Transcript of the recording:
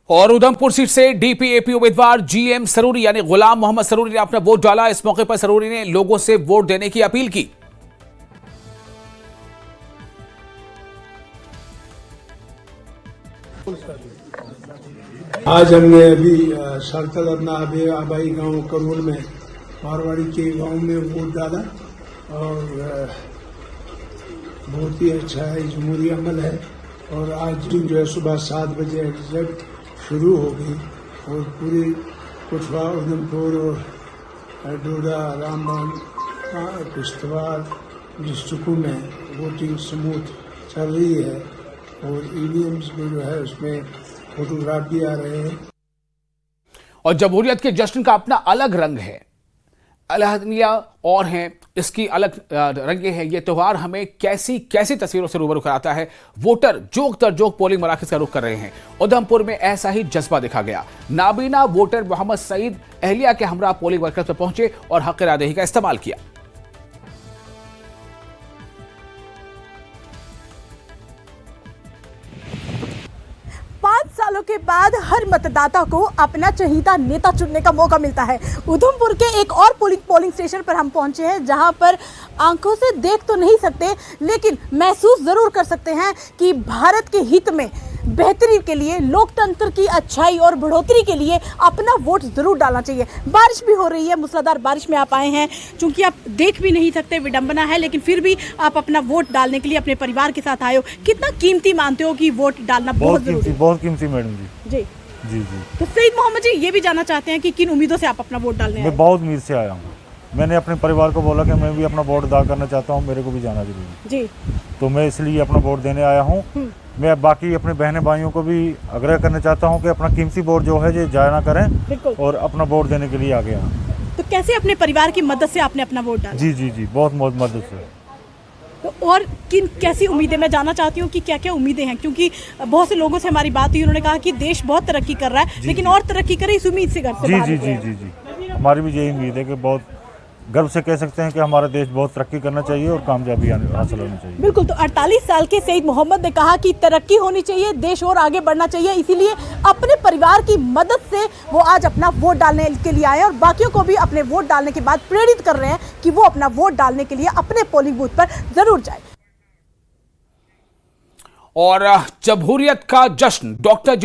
और उधमपुर सीट से डीपीएपी उम्मीदवार जीएम सरूरी यानी गुलाम मोहम्मद सरूरी ने अपना वोट डाला। इस मौके पर सरूरी ने लोगों से वोट देने की अपील की। आज हमने अभी सर्कल अपना आबाई गांव करोल में मारवाड़ी के गांव में वोट डाला और बहुत ही अच्छा है, जमहूरी अमल है। और आज जो है सुबह 7 बजे एग्जैक्ट शुरू हो गई और पूरी कुठवा, उधमपुर और डोडा, रामबन, किश्तवाड़ डिस्ट्रिक्टों में वोटिंग स्मूथ चल रही है और ईवीएम्स में जो है उसमें फोटोग्राफ भी आ रहे हैं। और जमहूरियत के जश्न का अपना अलग रंग है, अलहदिया और हैं, इसकी अलग रंगे हैं। ये त्यौहार हमें कैसी कैसी तस्वीरों से रूबरू कराता है। वोटर जोक तर जोक पोलिंग मराकज का रुख कर रहे हैं। उधमपुर में ऐसा ही जज्बा देखा गया। नाबीना वोटर मोहम्मद सईद अहलिया के हमरा पोलिंग वर्कर्स पर पहुंचे और हक रायदही का इस्तेमाल किया। 5 सालों के बाद हर मतदाता को अपना चहीता नेता चुनने का मौका मिलता है। उधमपुर के एक और पोलिंग स्टेशन पर हम पहुंचे हैं, जहां पर आंखों से देख तो नहीं सकते लेकिन महसूस जरूर कर सकते हैं कि भारत के हित में, बेहतरी के लिए, लोकतंत्र की अच्छाई और बढ़ोतरी के लिए अपना वोट जरूर डालना चाहिए। बारिश भी हो रही है, मूसलाधार बारिश में आप आए हैं, चूंकि आप देख भी नहीं सकते, विडंबना है, लेकिन फिर भी आप अपना वोट डालने के लिए अपने परिवार के साथ आए हो। कितना कीमती मानते हो कि वोट डालना बहुत जरूरी है? बहुत कीमती मैडम जी। जी जी जी। तो सईद मोहम्मद जी ये भी जानना चाहते हैं कि किन उम्मीदों से आप अपना वोट डालने आए? मैं बहुत उम्मीद से आया हूँ। मैंने अपने परिवार को बोला कि मैं भी अपना वोट अदा करना चाहता हूँ, मेरे को भी जाना जरूरी है। जी। तो मैं इसलिए अपना वोट देने आया हूँ। मैं बाकी अपने बहने भाइयों को भी आग्रह करना चाहता हूँ कि अपना कीमती वोट जो है ये जाया ना करें और अपना वोट देने के लिए आगे आएं। तो कैसे अपने परिवार की मदद से आपने अपना वोट डाला? जी जी जी, बहुत मदद से। तो और किन कैसी उम्मीदें, मैं जानना चाहती हूँ कि क्या क्या उम्मीदें हैं, क्योंकि बहुत से लोगों से हमारी बात हुई, उन्होंने कहा कि देश बहुत तरक्की कर रहा है, लेकिन और तरक्की करे इस उम्मीद से घर से बाहर जी जी जी जी जी, हमारी भी यही उम्मीद है कि बहुत गर्व से कह सकते हैं कि हमारा देश बहुत तरक्की करना चाहिए और कामयाबी हासिल होनी चाहिए। बिल्कुल। तो 48 साल के सईद मोहम्मद ने कहा कि तरक्की होनी चाहिए, देश और आगे बढ़ना चाहिए, इसीलिए अपने परिवार की मदद से वो आज अपना वोट डालने के लिए आए और बाकियों को भी अपने वोट डालने के बाद प्रेरित कर रहे हैं कि वो अपना वोट डालने के लिए अपने पोलिंग बूथ पर जरूर जाए। और जमहूरियत का जश्न डॉक्टर